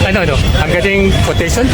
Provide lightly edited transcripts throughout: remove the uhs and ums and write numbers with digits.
I know. I'm getting quotation.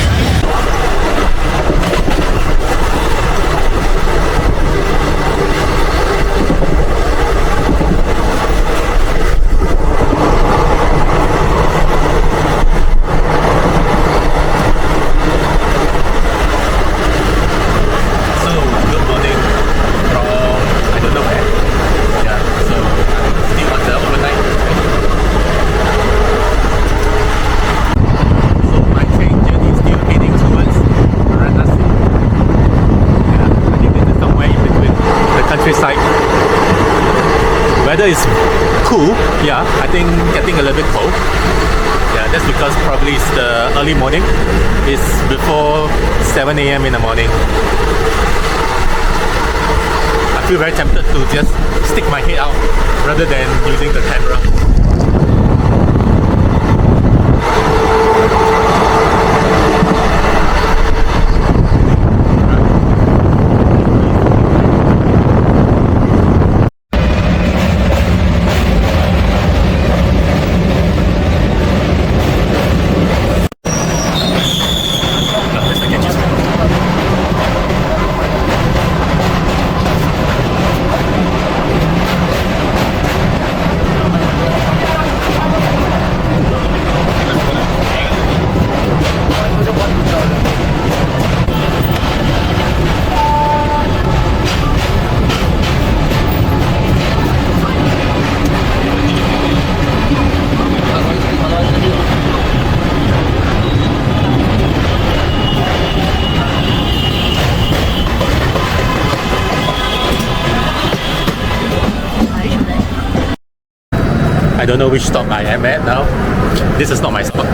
Countryside. Weather is cool, yeah. I think getting a little bit cold. Yeah, that's because probably it's the early morning. It's before 7 a.m. in the morning. I feel very tempted to just stick my head out rather than using the camera. I don't know which stop I am at now. This is not my stop.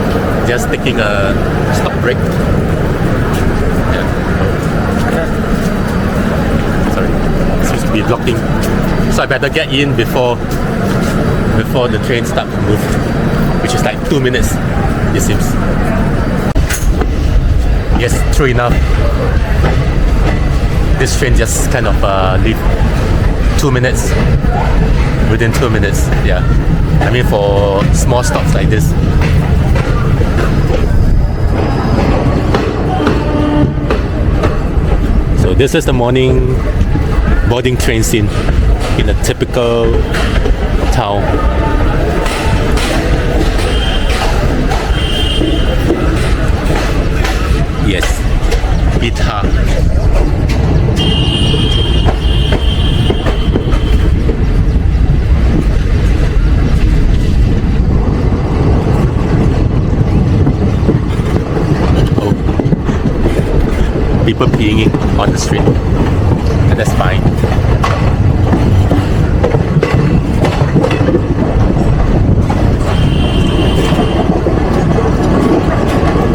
Just taking a stop break. Yeah. Sorry, it seems to be blocking. So I better get in before the train starts to move, which is like 2 minutes, it seems. Yes, true enough. This train just kind of leave 2 minutes. Within 2 minutes, yeah. I mean, for small stops like this. So this is the morning boarding train scene in a typical town. Yes, Ita. People peeing on the street, and that's fine.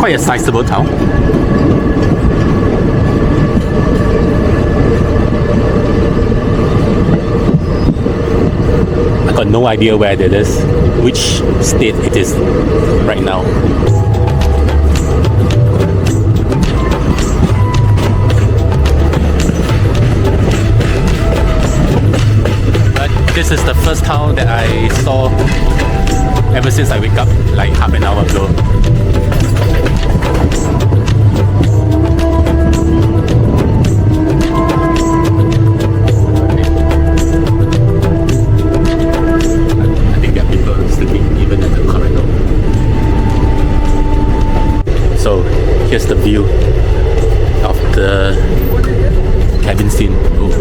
Quite a sizable town. I got no idea where it is, which state it is right now. This is the first town that I saw ever since I wake up, like half an hour ago. I think there are people sleeping even in the corridor. So here's the view of the cabin scene. Oh.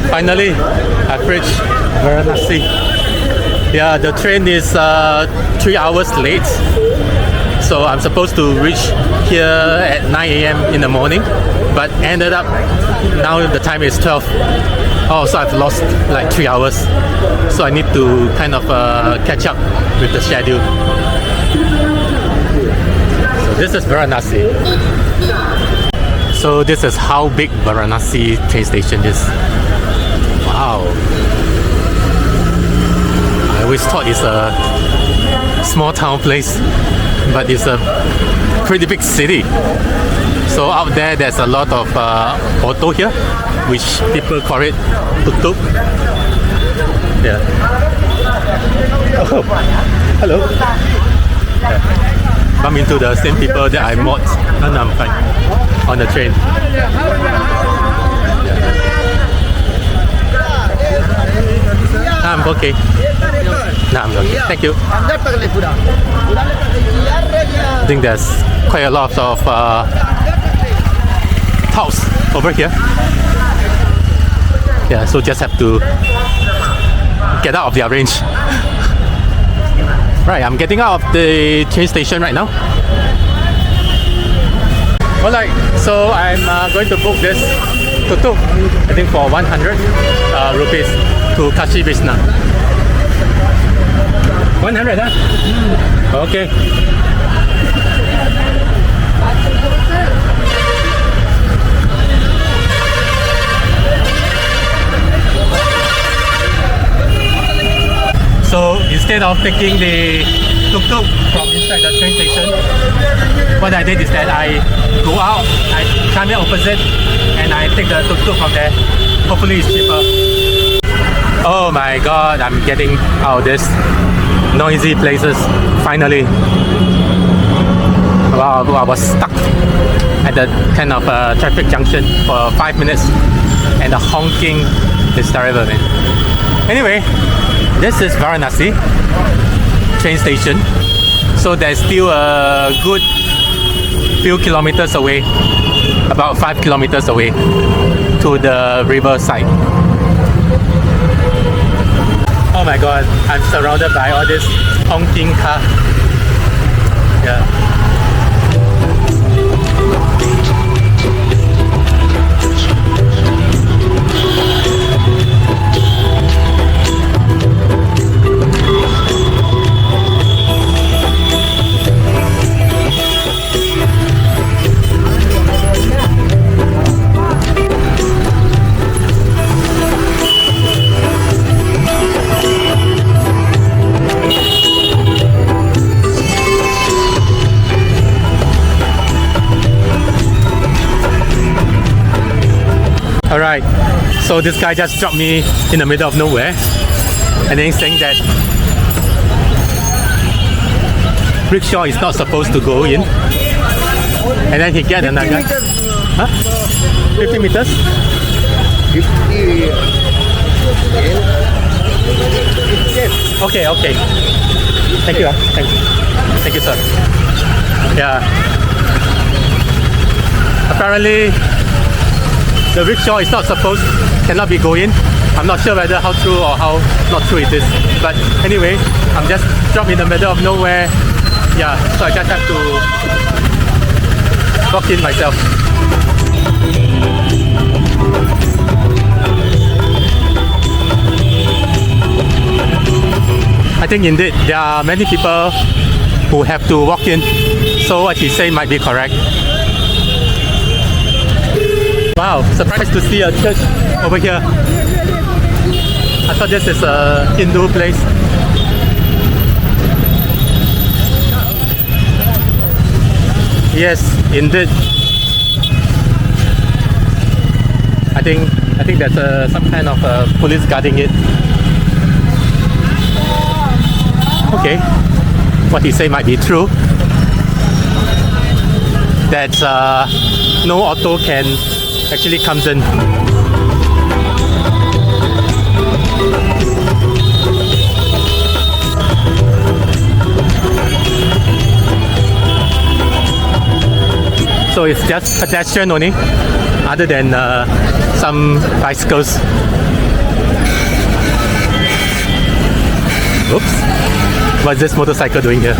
Finally, I've reached Varanasi. Yeah, the train is 3 hours late. So I'm supposed to reach here at 9 a.m. in the morning, but ended up, now the time is 12. Oh, so I've lost like 3 hours. So I need to kind of catch up with the schedule. So this is Varanasi. So this is how big Varanasi train station is. Wow. thought it's a small town place, but it's a pretty big city. So out there's a lot of auto here, which people call it tuk-tuk. Yeah. Oh, hello. Yeah. Bump into the same people that I met. No, I'm fine. On the train. I'm okay. No, I'm okay. Thank you. I think there's quite a lot of house over here. Yeah, so just have to get out of their range. Right, I'm getting out of the train station right now. Alright, so I'm going to book this tuk-tuk, I think for 100 rupees to Kashi Vishnu. 100, huh? Okay. So instead of taking the tuk-tuk from inside the train station, what I did is that I go out, I climb it opposite, and I take the tuk-tuk from there. Hopefully it's cheaper. Oh my god, I'm getting out of this noisy places, finally. Wow, I was stuck at the kind of traffic junction for 5 minutes, and the honking is terrible, man. Anyway, this is Varanasi train station, so there's still a good few kilometers away, about 5 kilometers away to the river side. Oh my god, I'm surrounded by all this honking car. Yeah. Alright, so this guy just dropped me in the middle of nowhere, and then he's saying that rickshaw is not supposed to go in, and then he get another guy. Huh? 50 meters? 50. Okay, okay. Thank you. Thank you, sir. Yeah. Apparently the rickshaw is not supposed, cannot be going. I'm not sure whether how true or how not true it is. But anyway, I'm just dropped in the middle of nowhere. Yeah, so I just have to walk in myself. I think indeed there are many people who have to walk in. So what he said might be correct. Wow, surprised to see a church over here. I thought this is a Hindu place. Yes, indeed. I think there's some kind of police guarding it. Okay, what he say might be true. That no auto can actually comes in. So it's just pedestrian only, other than some bicycles. Oops, what's this motorcycle doing here?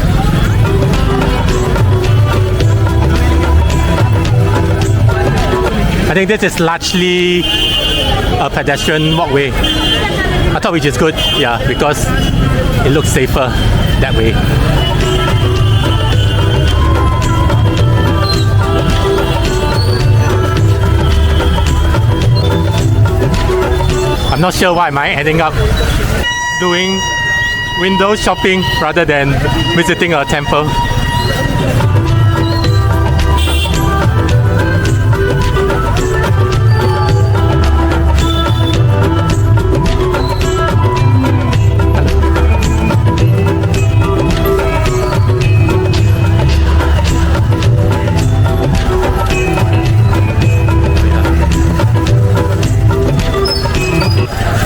I think this is largely a pedestrian walkway. I thought which is good, yeah, because it looks safer that way. I'm not sure why am I ending up doing window shopping rather than visiting a temple.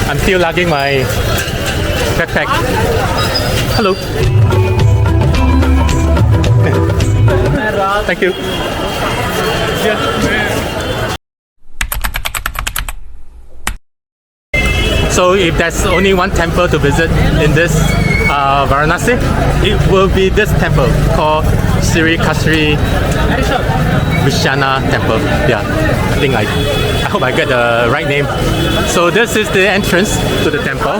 I'm still lugging my backpack. Hello. Thank you. So if there's only one temple to visit in this Varanasi, it will be this temple called Sri Kasri Vishana Temple. Yeah, I hope I get the right name. So this is the entrance to the temple.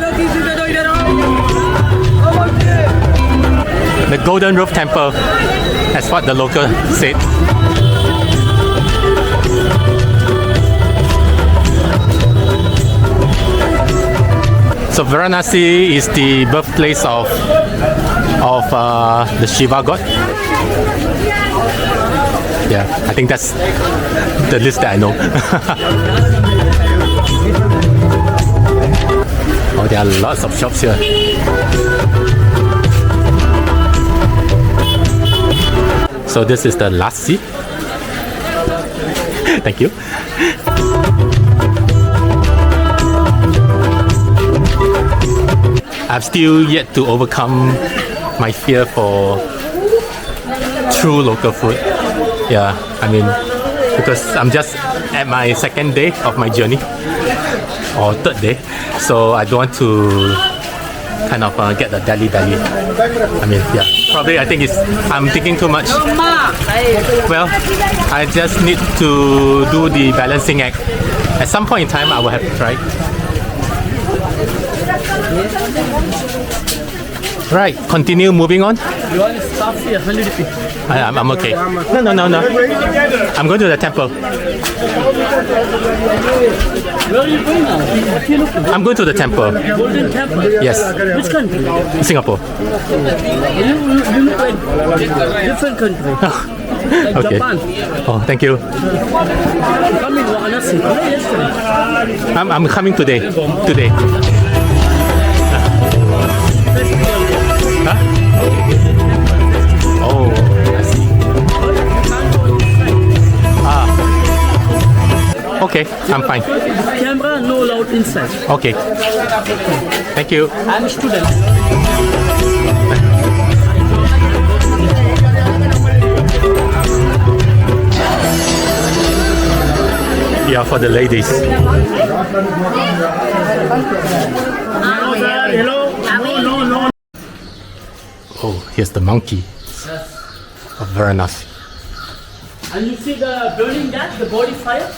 The Golden Roof Temple, that's what the local said. So Varanasi is the birthplace of the Shiva god. Yeah, I think that's the list that I know. Oh, there are lots of shops here. So this is the lassi. Thank you. I've still yet to overcome my fear for true local food. Yeah, I mean, because I'm just at my second day of my journey or third day, so I don't want to kind of get the belly. I mean, yeah, probably I think I'm thinking too much. Well, I just need to do the balancing act. At some point in time, I will have to try. Right, continue moving on. You want to stop here, 100 rupees. I'm okay. No. I'm going to the temple. Where are you going now? What are you looking for? I'm going to the temple. Golden Temple? Yes, Which country? Singapore. You look like different country. Like Okay. Japan. Oh, thank you. Come in Varanasi. Today, yesterday. I'm coming today. Today. Huh? Oh, I see. Okay, I'm fine. Camera no allowed inside. Okay. Thank you. I'm a student. Yeah, for the ladies. Hello. No. Oh, here's the monkey of Varanasi. And you see the burning gas, the body fire?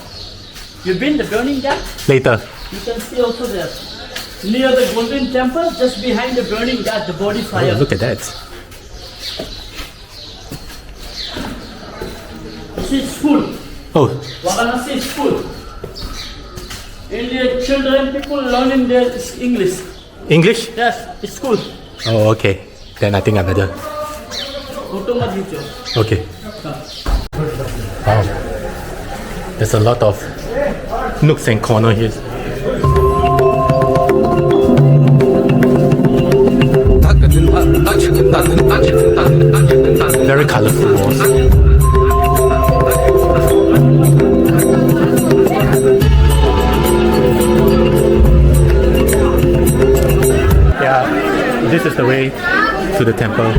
You've been the burning gas? Later. You can see also there. Near the Golden Temple, just behind the burning gas, the body Oh, fire. look at that. It's full. Oh, Varanasi is full. Indian children, people learning their English. English? Yes, it's school. Oh, okay. Then I think I better. Photo mat khicho. Okay. Wow. There's a lot of nooks and corners here. Very colorful walls. Yeah, this is the way to the temple.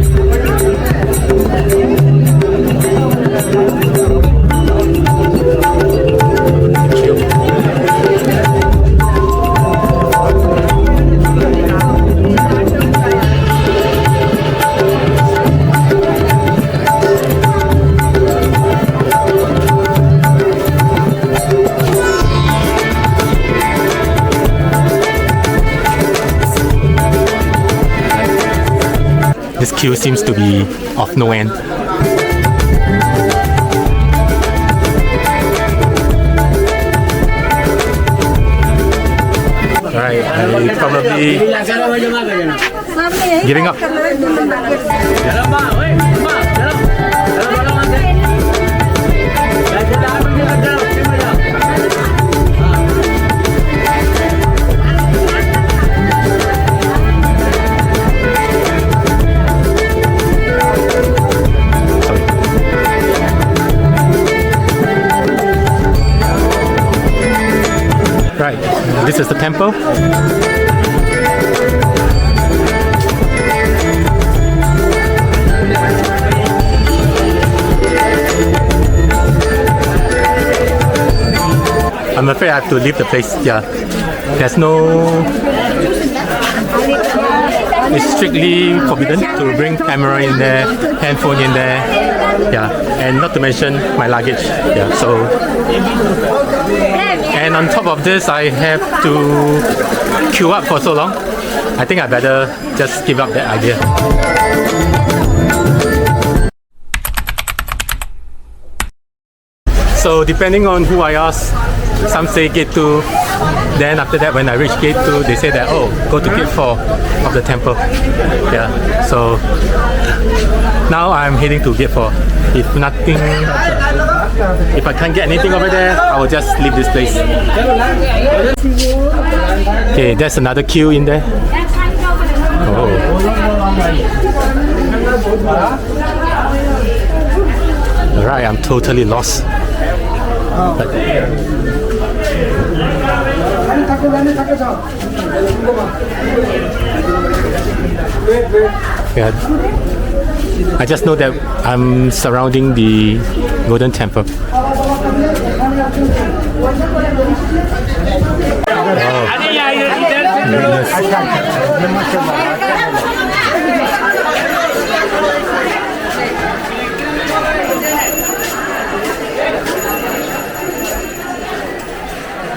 This queue seems to be of no end. Right, I probably giving up. Right, this is the temple. I'm afraid I have to leave the place. Yeah, there's no. It's strictly forbidden to bring camera in there, handphone in there. Yeah, and not to mention my luggage. Yeah, so. And on top of this, I have to queue up for so long. I think I better just give up that idea. So depending on who I ask, some say gate 2. Then after that, when I reach gate 2, they say that, oh, go to gate 4 of the temple. Yeah, so now I'm heading to gate 4. If I can't get anything over there, I will just leave this place. Okay, there's another queue in there. Oh. Alright, I'm totally lost. But yeah, I just know that I'm surrounding the Golden Temple.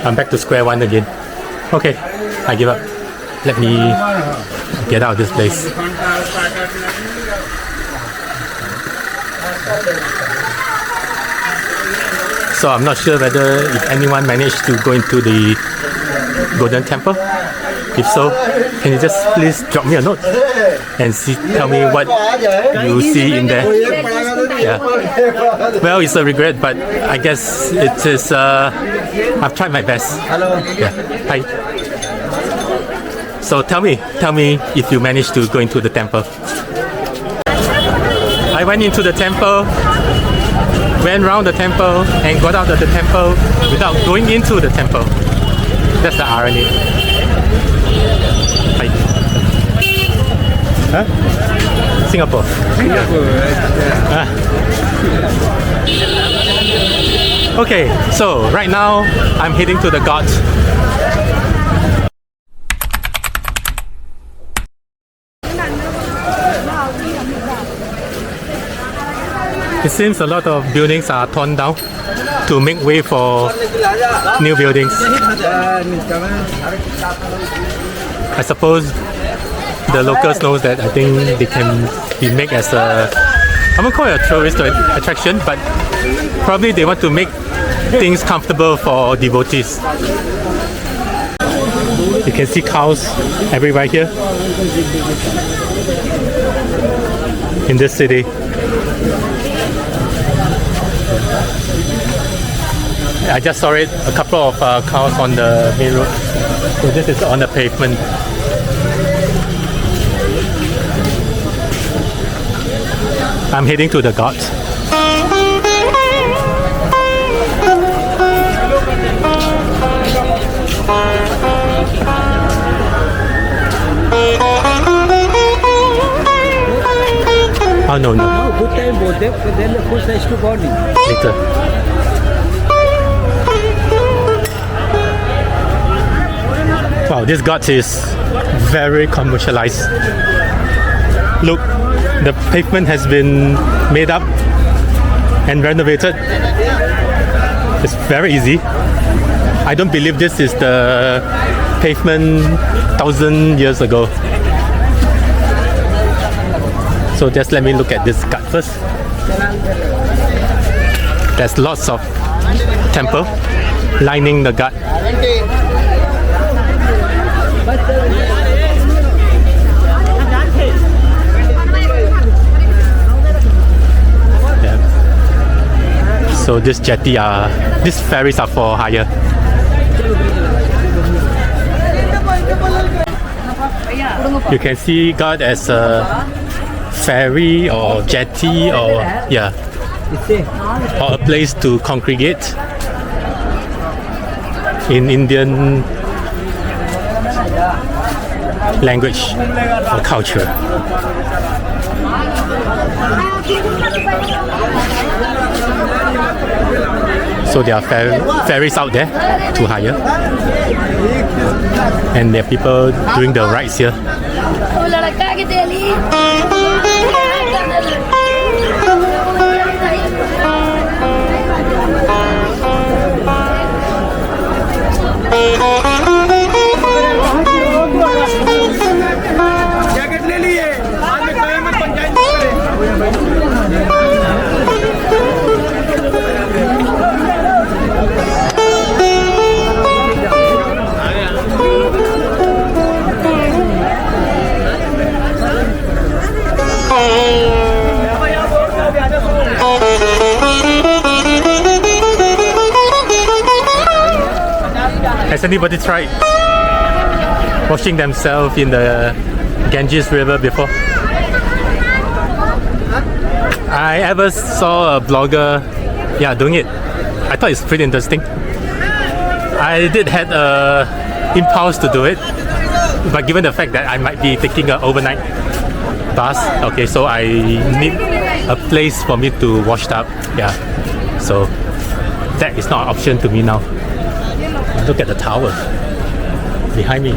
I'm back to square one again. Okay, I give up. Let me get out of this place. So I'm not sure whether if anyone managed to go into the Golden Temple. If so, can you just please drop me a note and tell me what you see in there? Yeah. Well, it's a regret, but I guess it is. I've tried my best. Hello. Yeah. Hi. So tell me if you managed to go into the temple. I went into the temple, went around the temple, and got out of the temple without going into the temple. That's the irony. Hi. Huh? Singapore. Okay, so right now I'm heading to the Ghat. It seems a lot of buildings are torn down to make way for new buildings. I suppose the locals know that I think they can be made as a, I won't call it a tourist attraction, but probably they want to make things comfortable for devotees. You can see cows everywhere here in this city. I just saw it, a couple of cows on the main road. So this is on the pavement. I'm heading to the Ghat. Oh no. Good time both them, but then the full size to body. Later. Wow, this Ghat is very commercialized. Look, the pavement has been made up and renovated. It's very easy. I don't believe this is the pavement 1,000 years ago. So just let me look at this Ghat first. There's lots of temple lining the Ghat. So this these ferries are for hire. You can see God as a ferry or jetty or or a place to congregate in Indian language or culture. So there are ferries out there to hire, and there are people doing the rides here. Has anybody tried washing themselves in the Ganges River before? I ever saw a blogger doing it. I thought it's pretty interesting. I did had a impulse to do it, but given the fact that I might be taking an overnight bus, okay, so I need a place for me to wash up. So that is not an option to me now. Look at the tower behind me.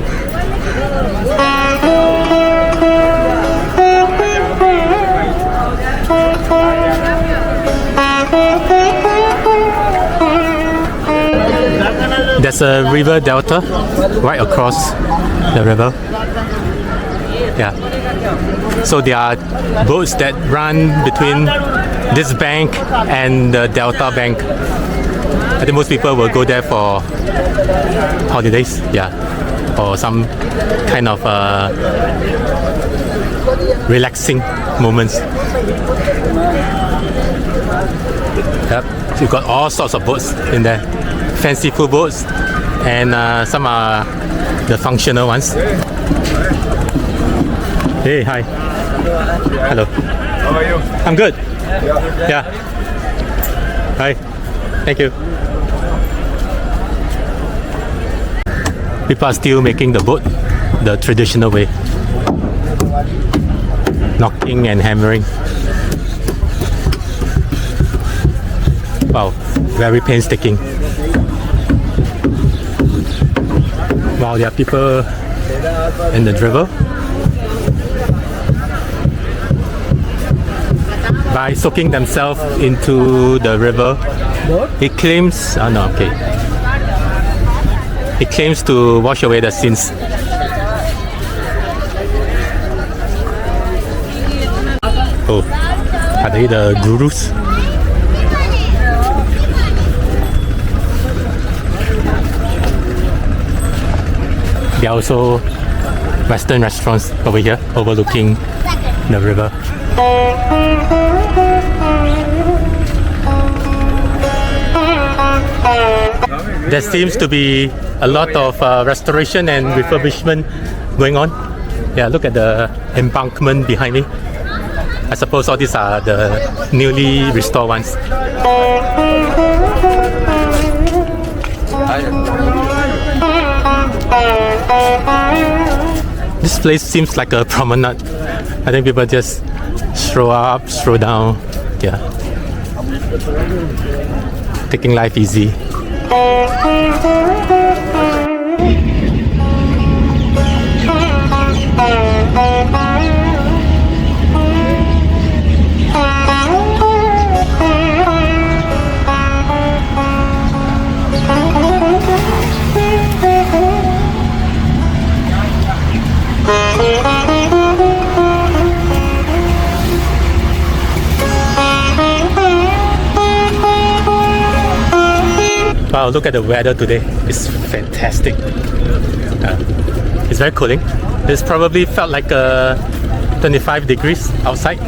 There's a river delta right across the river. So there are boats that run between this bank and the Delta Bank. I think most people will go there for holidays, or some kind of relaxing moments. So you've got all sorts of boats in there, fanciful boats, and some are the functional ones. Hey, hi. Hello. How are you? I'm good. Hi. Thank you. People are still making the boat the traditional way, knocking and hammering. Wow, very painstaking. Wow, there are people in the river. By soaking themselves into the river, it claims, it claims to wash away the sins. Oh, are they the gurus? There are also Western restaurants over here overlooking the river. There seems to be a lot of restoration and refurbishment going on. Look at the embankment behind me. I suppose all these are the newly restored ones. This place seems like a promenade. I think people just stroll up, stroll down. Taking life easy. Wow, look at the weather today. It's fantastic. It's very cooling. It's probably felt like 25 degrees outside,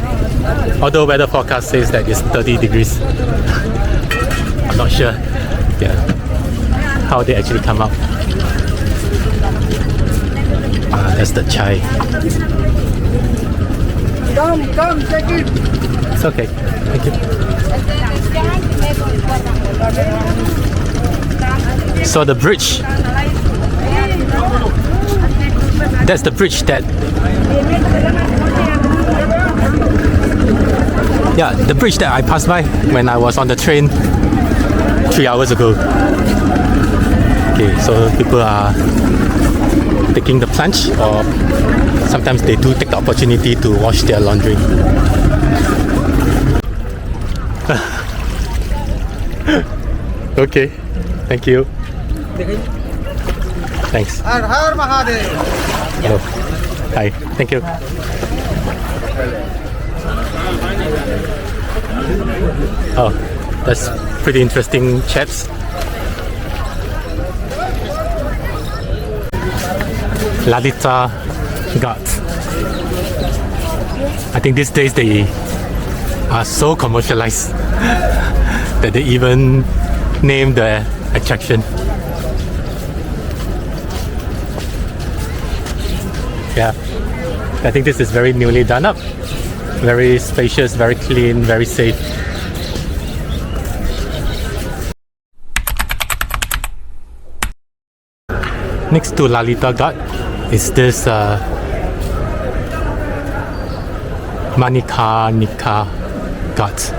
although weather forecast says that it's 30 degrees. I'm not sure. Yeah, how they actually come out. That's the chai. Come, take it. It's okay. Thank you. So the bridge. That's the bridge that. Yeah, the bridge that I passed by when I was on the train 3 hours ago. Okay, so people are taking the plunge, or sometimes they do take the opportunity to wash their laundry. Okay, thank you. Thanks. Har Mahadev. Hello. Hi, thank you. Oh, that's pretty interesting, chaps. Lalita Ghat. I think these days they are so commercialized that they even name the attraction. Yeah, I think this is very newly done up. Very spacious, very clean, very safe. Next to Lalita Ghat is this Manikarnika Ghat.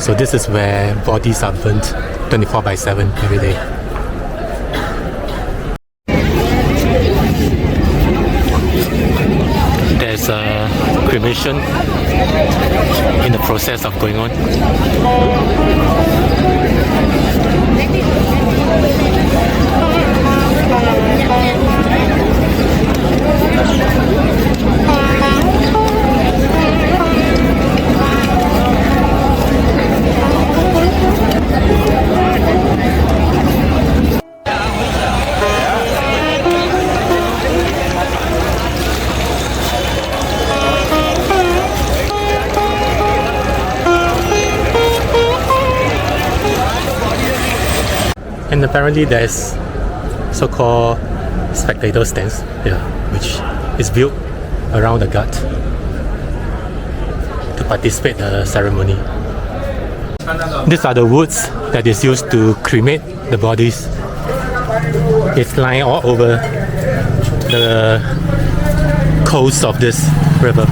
So this is where bodies are burnt 24/7 every day. There's a cremation in the process of going on. And apparently there's so-called spectator stands, yeah, which is built around the ghat to participate in the ceremony. These are the woods that is used to cremate the bodies. It's lying all over the coast of this river.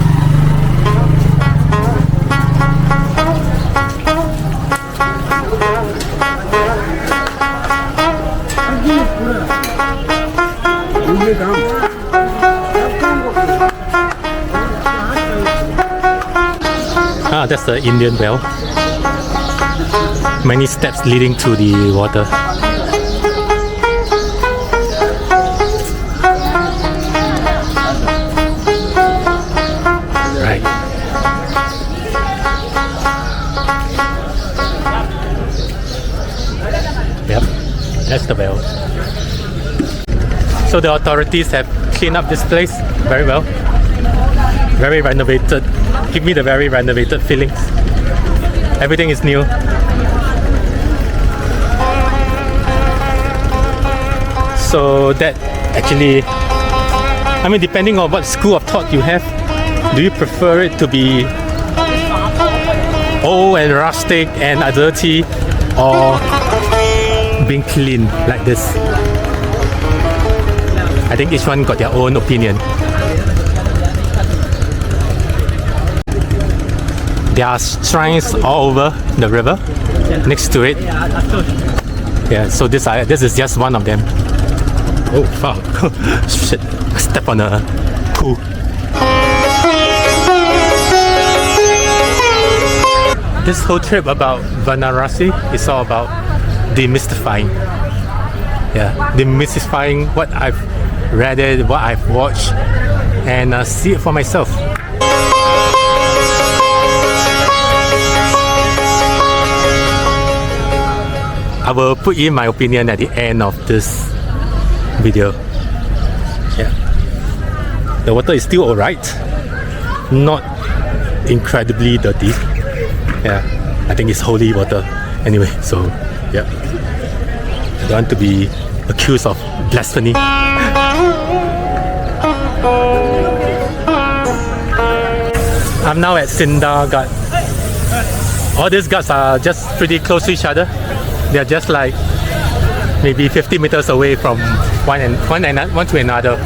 Ah, that's the Indian well. Many steps leading to the water. Right. Yep, that's the well. So the authorities have cleaned up this place very well. Very renovated. Give me the very renovated feelings. Everything is new. So that actually, I mean, depending on what school of thought you have, do you prefer it to be old and rustic and dirty, or being clean like this? I think each one got their own opinion. There are shrines all over the river, next to it. Yeah, so this is just one of them. Oh fuck! Shit! Step on a pool. This whole trip about Varanasi is all about demystifying. Yeah, demystifying what I've read, what I've watched, and see it for myself. I will put in my opinion at the end of this video. Yeah, the water is still alright, not incredibly dirty. Yeah, I think it's holy water anyway, so Yeah. I don't want to be accused of blasphemy. I'm now at Sindar Ghat. All these ghats are just pretty close to each other. They are just like maybe 50 meters away from one to another.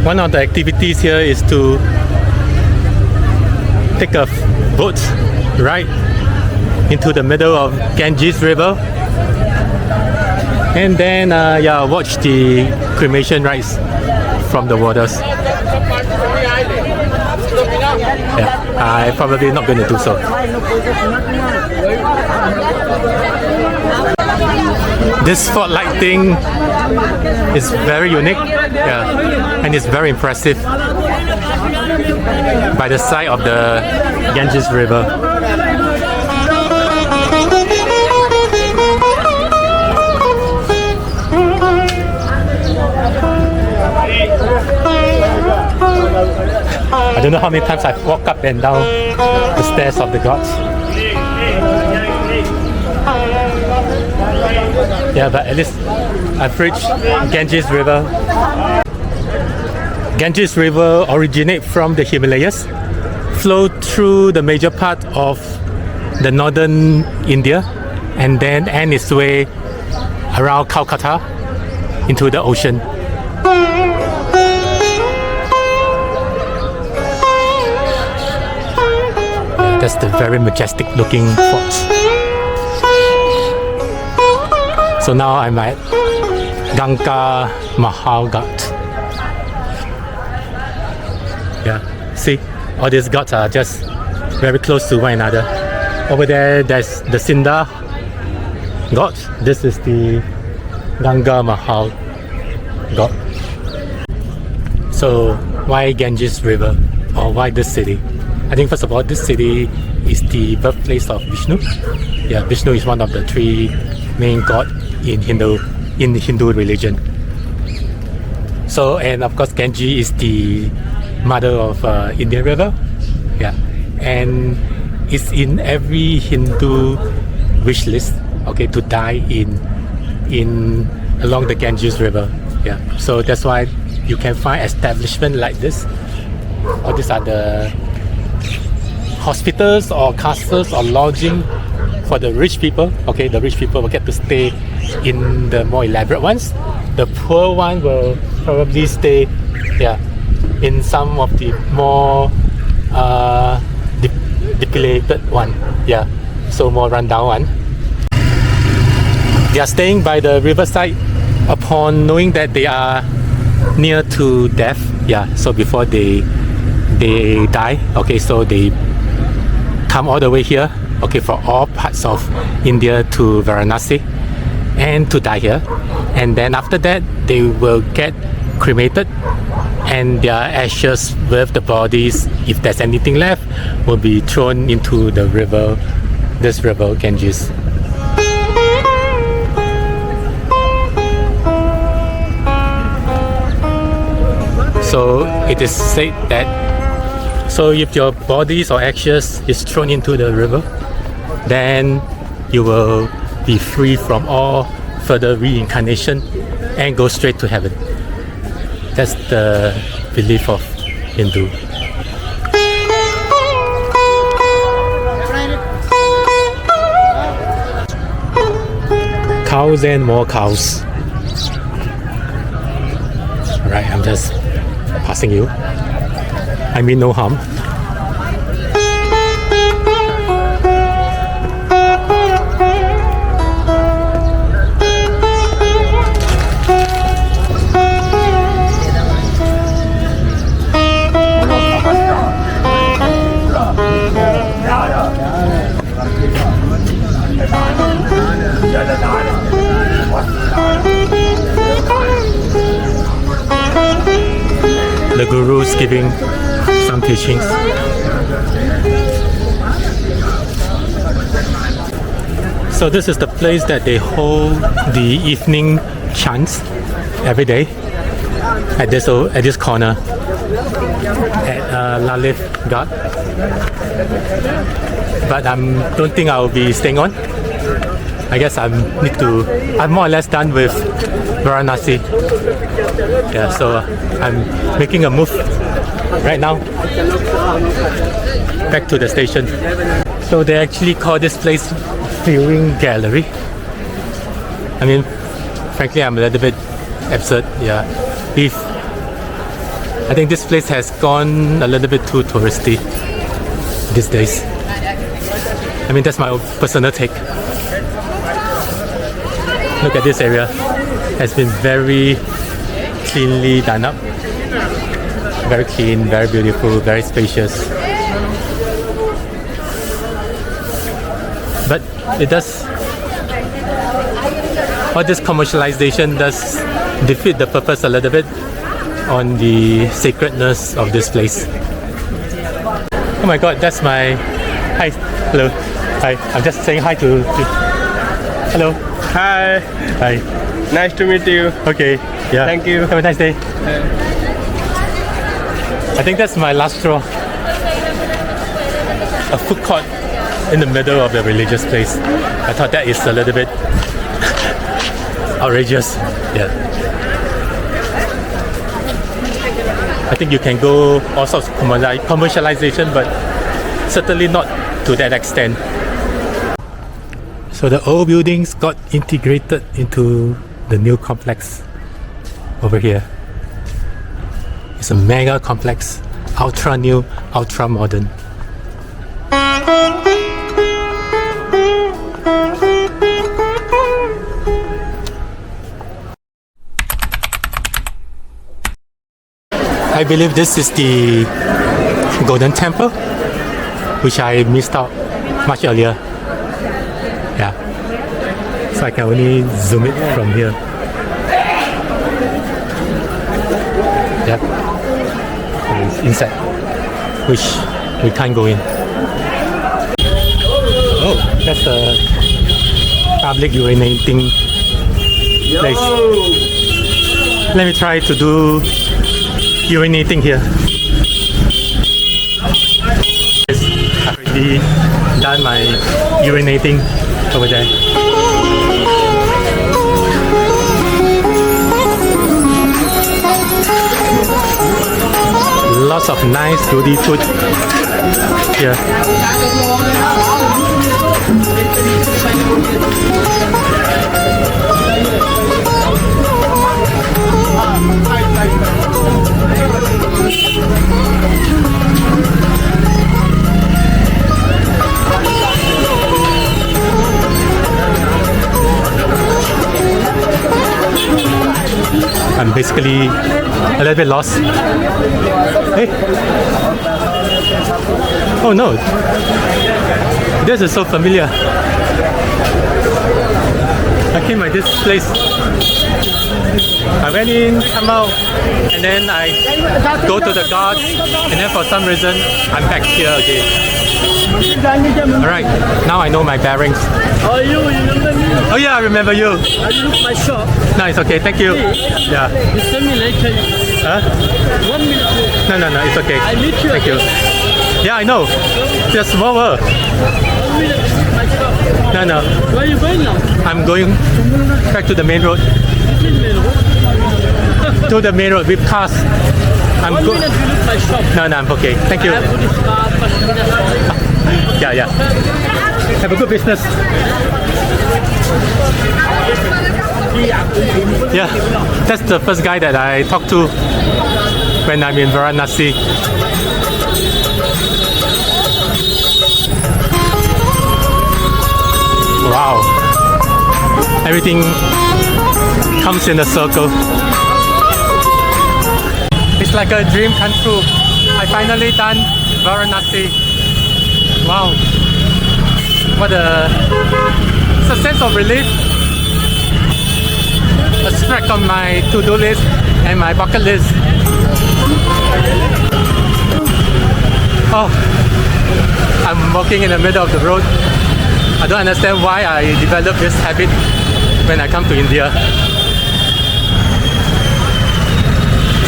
One of the activities here is to take a boat ride into the middle of Ganges River and then watch the cremation rites from the waters. Yeah, I'm probably not going to do so. This spotlight thing is very unique, yeah, and it's very impressive by the side of the Ganges River. I don't know how many times I've walked up and down the stairs of the gods. Yeah, but at least I've reached Ganges River. Ganges River originates from the Himalayas, flow through the major part of the northern India, and then end its way around Calcutta into the ocean. That's the very majestic looking fort. So now I'm at Ganga Mahal Ghat. Yeah, see, all these ghats are just very close to one another. Over there's the Sindar Ghat. This is the Ganga Mahal Ghat. So why Ganges River, or why this city? I think first of all, this city is the birthplace of Vishnu. Yeah, Vishnu is one of the three main gods in the Hindu religion. So, and of course Ganges is the mother of Indian River. Yeah, and it's in every Hindu wish list, okay, to die in along the Ganges River. Yeah, so that's why you can find establishment like this. Or these are the hospitals or castles or lodging for the rich people. Okay, the rich people will get to stay in the more elaborate ones. The poor one will probably stay, yeah, in some of the more depleted one. Yeah, so more rundown one. They are staying by the riverside upon knowing that they are near to death. Yeah, so before they die, okay, so they come all the way here, okay, from all parts of India to Varanasi and to die here. And then after that, they will get cremated and their ashes with the bodies, if there's anything left, will be thrown into the river, this river Ganges. So it is said that so if your bodies or ashes is thrown into the river, then you will be free from all further reincarnation and go straight to heaven. That's the belief of Hindu. Cows and more cows. Right, I'm just passing you. I mean no harm. The Guru is giving some teachings. So this is the place that they hold the evening chants every day at this corner at Lalith Ghat. But I don't think I'll be staying on. I guess I'm more or less done with Varanasi. Yeah, so I'm making a move right now back to the station. So they actually call this place Viewing Gallery. I mean, frankly, I'm a little bit absurd. Yeah, I think this place has gone a little bit too touristy these days. I mean, that's my own personal take. Look at this area. Has been very cleanly done up. Very clean, very beautiful, very spacious. But it does, all this commercialization does defeat the purpose a little bit on the sacredness of this place. Oh my god, that's my, hi, hello, hi, I'm just saying hi to hello. Hi. Hi. Nice to meet you. Okay. Yeah. Thank you. Have a nice day. I think that's my last straw. A food court in the middle of a religious place. I thought that is a little bit outrageous. Yeah. I think you can go all sorts of commercialization, but certainly not to that extent. So the old buildings got integrated into the new complex over here. It's a mega complex, ultra new, ultra modern. I believe this is the Golden Temple, which I missed out much earlier. Yeah, so I can only zoom it from here. Yep, it's inside, which we can't go in. Oh, that's a public urinating place. Let me try to do urinating here. Yes, I've already done my urinating over there. Lots of nice goodie food here. I'm basically a little bit lost. Hey! Oh no! This is so familiar. I came at this place. I went in, come out, and then I go to the guards, and then for some reason I'm back here again. Alright, now I know my bearings. Oh, you remember me? Oh yeah, I remember you. I look my shop. Nice, okay, thank you. Yeah. You send me later. Huh? 1 minute. No, it's okay. I meet you. Thank you. Yeah, I know. It's a small world. 1 minute. My shop. No. Where are you going now? I'm going back to the main road. To the main road with cars. 1 minute, you look my shop. No, I'm okay. Thank you. I have this car, 1 minute. Yeah. Have a good business. Yeah, that's the first guy that I talked to when I'm in Varanasi. Wow. Everything comes in a circle. It's like a dream come true. I finally done Varanasi. Wow. It's a sense of relief. A streak on my to-do list and my bucket list. Oh, I'm walking in the middle of the road. I don't understand why I developed this habit when I come to India.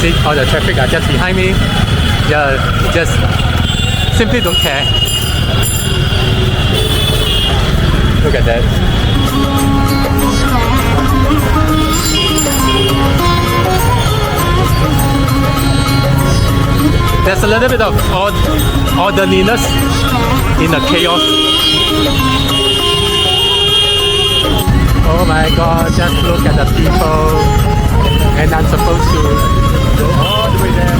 See, all the traffic are just behind me. Yeah, just simply don't care. Look at that. There's a little bit of orderliness in the chaos. Oh my god, just look at the people. And I'm supposed to go all the way there.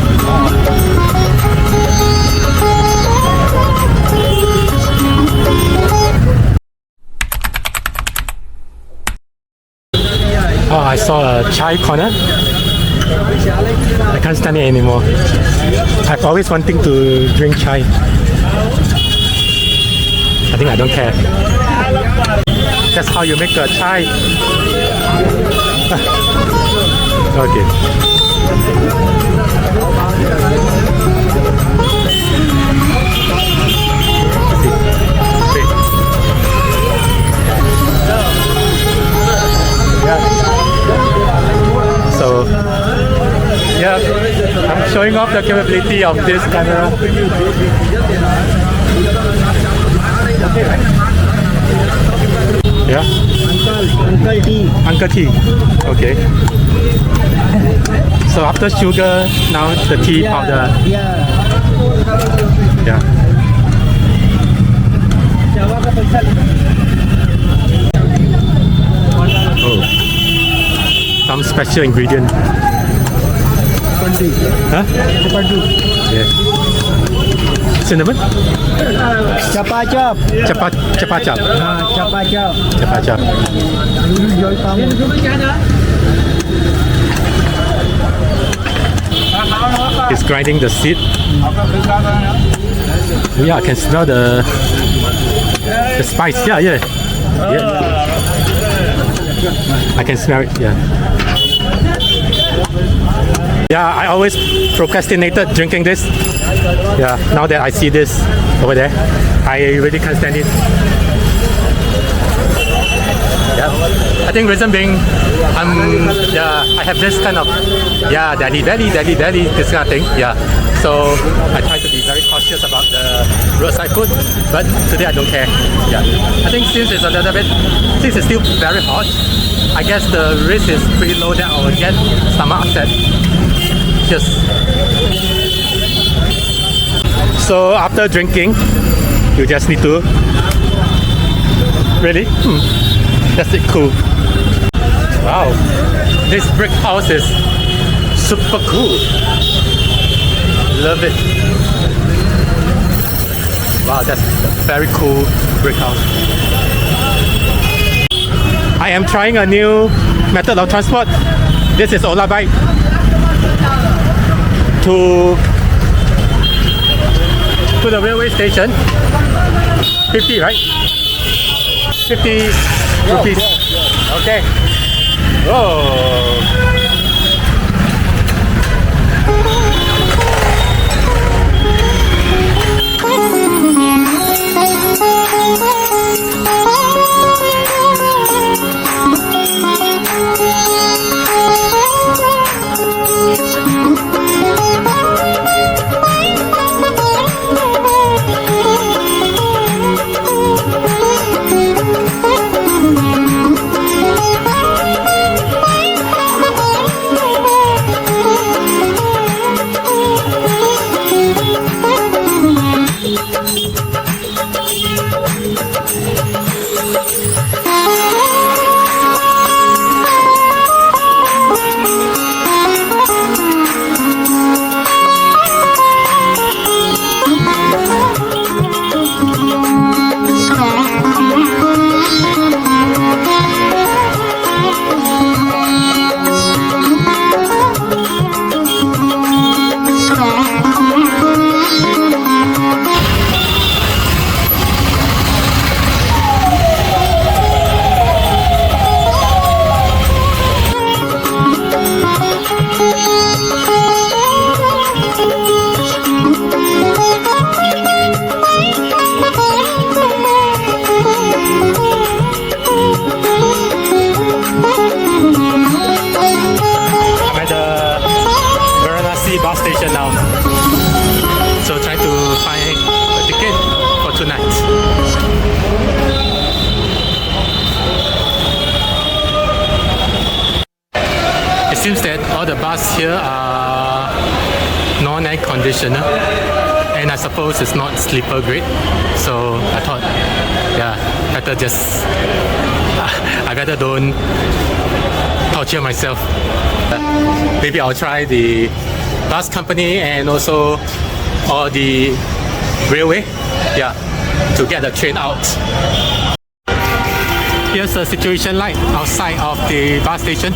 Oh, I saw a chai corner. I can't stand it anymore. I've always wanting to drink chai. I think I don't care. That's how you make a chai. Okay. So, yeah, I'm showing off the capability of this camera. Yeah? Uncle T. Okay. So after sugar, now the tea powder. Yeah. Oh. Some special ingredient. Huh? Yeah. Cinnamon? Chapa chop. Chapa chop. Chapa chop. Chapa chop. He's grinding the seed. Yeah, I can smell the spice. Yeah. I can smell it. Yeah, I always procrastinated drinking this. Yeah, now that I see this over there, I really can't stand it. Yeah, I think reason being, I have this kind of, daddy, this kind of thing. Yeah, so I try to be very cautious about the roadside food, but today I don't care. Yeah, I think since it's still very hot, I guess the risk is pretty low that I will get stomach upset. So after drinking, you just need to really, that's it, cool. Wow, this brick house is super cool. Love it. Wow, that's a very cool brick house. I am trying a new method of transport. This is Ola Bike. To the railway station. 50, right? 50 rupees. Okay. Oh. seems that all the bus here are non-air conditioner, and I suppose it's not sleeper grade. So I thought, yeah, better just I better don't torture myself. Maybe I'll try the bus company and also or the railway, yeah, to get the train out. Here's the situation like outside of the bus station.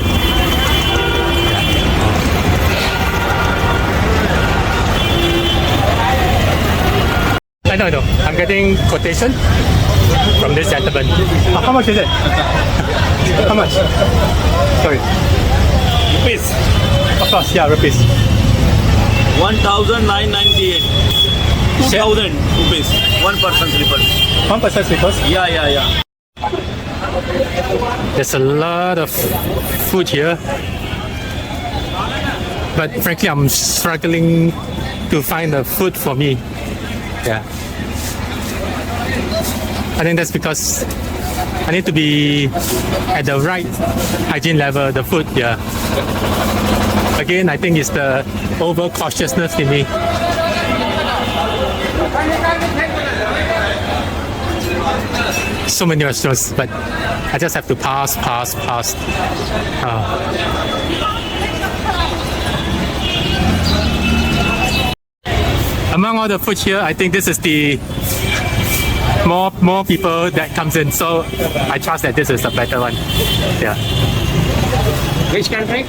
I know, I'm getting quotation from this gentleman. How much is it? How much? Sorry. Rupees. Of course, yeah, rupees. 1,998. 2,000 rupees. One person sleeper. 1% slippers. Yeah. There's a lot of food here, but frankly, I'm struggling to find the food for me. Yeah, I think that's because I need to be at the right hygiene level. The food, yeah. Again, I think it's the over cautiousness in me. So many restaurants, but I just have to pass. Among all the food here, I think this is the more people that comes in, so I trust that this is a better one. Yeah. Which country?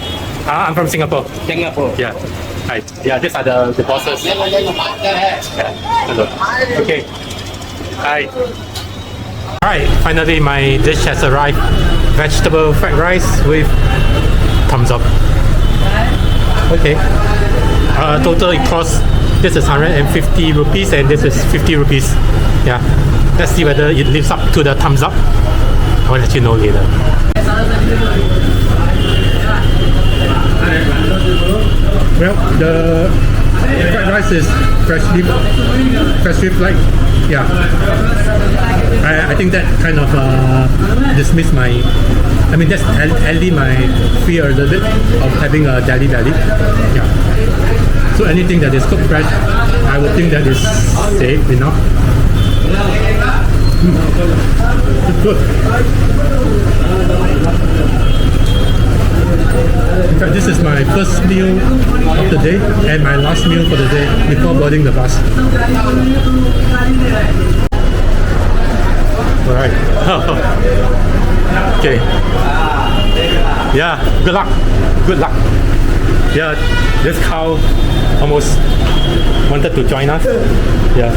I'm from Singapore. Singapore. Yeah. Right. Yeah, these are the bosses. Yeah. Hello. Okay. Hi. Alright, finally my dish has arrived. Vegetable fried rice with thumbs up. Okay. Total it costs, this is 150 rupees and this is 50 rupees. Yeah. Let's see whether it lives up to the thumbs up. I'll let you know later. Well, the fried rice is freshly fried. Yeah. I think that kind of dismissed my, that's allayed my fear a little bit of having a Delhi belly. Yeah. So anything that is cooked fresh, I would think that is safe enough. It's good. In fact, this is my first meal of the day and my last meal for the day before boarding the bus. Alright. Okay. Yeah, good luck. Yeah, this cow almost wanted to join us. Yeah.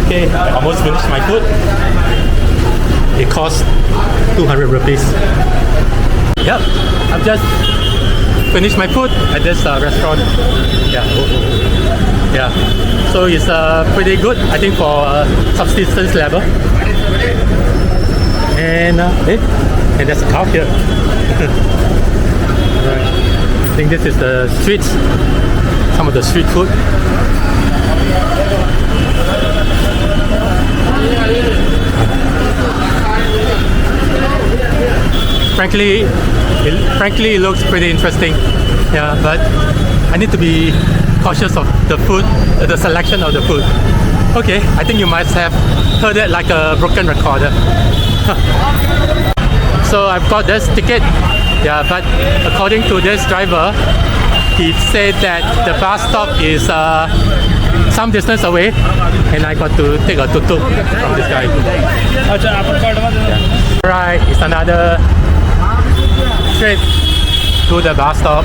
Okay, I almost finished my food. It cost 200 rupees. Yep, I've just finished my food at this restaurant. Yeah, so it's pretty good, I think, for subsistence level. And there's a cow here. Right. I think this is the streets, some of the street food. Frankly, it looks pretty interesting. Yeah, but I need to be cautious of the food, the selection of the food. Okay, I think you must have heard it like a broken recorder. So I've got this ticket. Yeah, but according to this driver, he said that the bus stop is some distance away, and I got to take a tuk-tuk from this guy. Yeah. Right, it's another trip to the bus stop.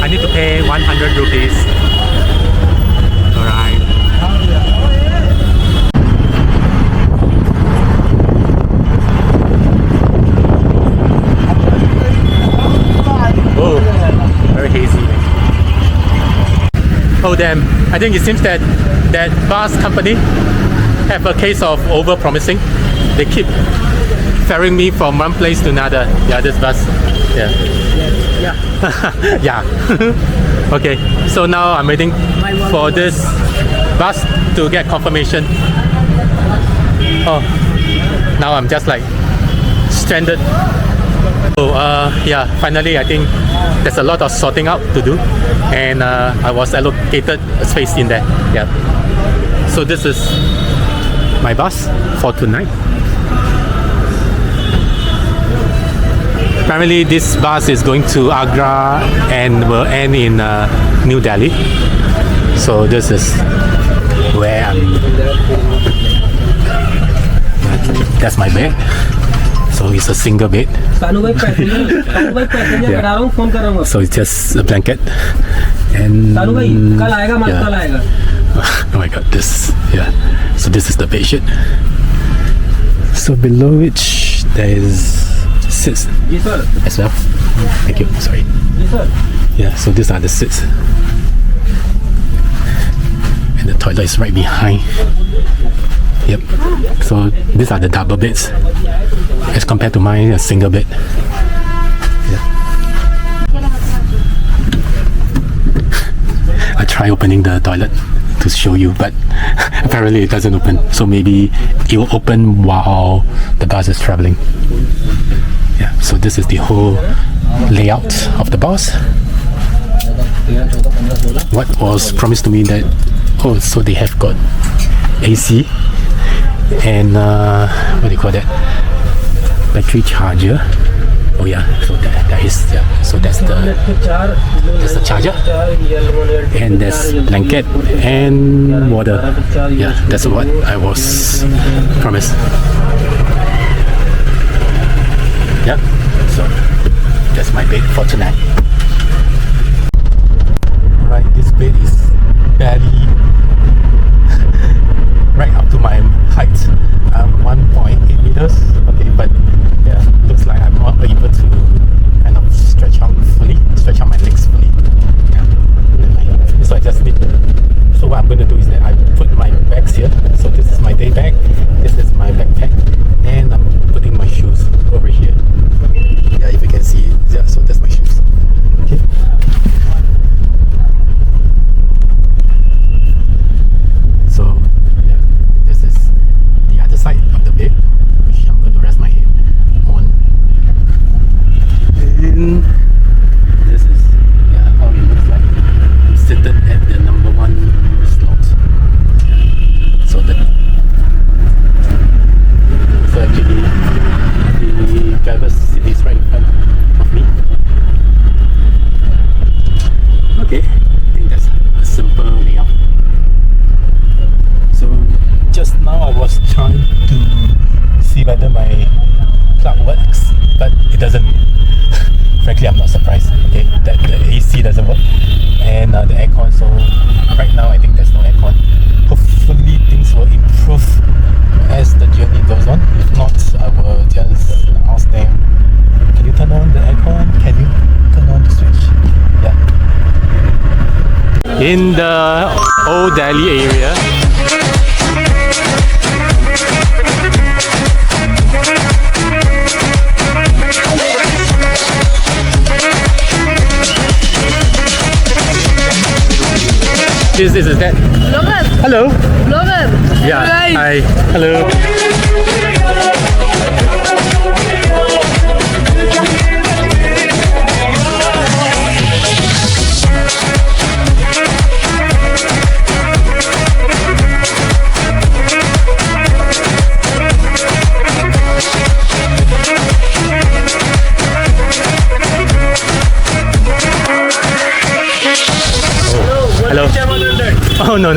I need to pay 100 rupees. Alright. Oh, very hazy. Oh damn, I think it seems that bus company have a case of over-promising. They keep ferrying me from one place to another. Yeah, this bus. Yeah. Yeah. Okay, so now I'm waiting for this bus to get confirmation. Oh, now I'm just like stranded. So yeah, finally I think there's a lot of sorting out to do, and I was allocated a space in there. Yeah. So this is my bus for tonight. Apparently this bus is going to Agra and will end in New Delhi. So this is where I'm. That's my bed. So it's a single bed. Yeah. So it's just a blanket. And yeah. Oh my god, this, yeah. So this is the bed sheet. So below which there is seats as well. Thank you, sorry. Yeah, so these are the seats. And the toilet is right behind. Yep. So these are the double beds as compared to mine, a single bed. Yeah. I try opening the toilet to show you, but apparently it doesn't open. So maybe it will open while the bus is traveling. Yeah. So this is the whole layout of the bus. What was promised to me that, oh, so they have got AC and what do you call that, battery charger. Oh yeah, so that is, yeah, so that's the charger, and there's blanket and water. Yeah, that's what I was promised. Yeah, so that's my bed for tonight. Right, this bed is barely right up to my height. I'm 1.8 meters. Okay, but yeah, looks like I'm not able to kind of stretch out my legs fully. Yeah. So I just need. So what I'm going to do is that I put my bags here. So this is my day bag. This is my backpack, and I'm putting my shoes over here. Yeah, if you can see it. Yeah, so that's my shoes. Okay. So yeah, this is the other side of the bed, which I'm going to rest my head on. And this is, yeah, how it looks like. I'm seated at the number 1 slot. Yeah. So actually the driver's seat is right in front of me. Okay, I think that's a simple layout. So just now I was trying to see whether my plug works, but it doesn't. Frankly, I'm not surprised. Okay, that the AC doesn't work, and the aircon. So right now, I think there's no aircon. Hopefully, things will improve as the journey goes on. If not, I will just ask them, can you turn on the aircon? Can you turn on the switch? Yeah. In the Old Delhi area, this is that. Vlogger. Hello. Vlogger. Yeah. Guys. Hi. Hello. Hello. Oh, no.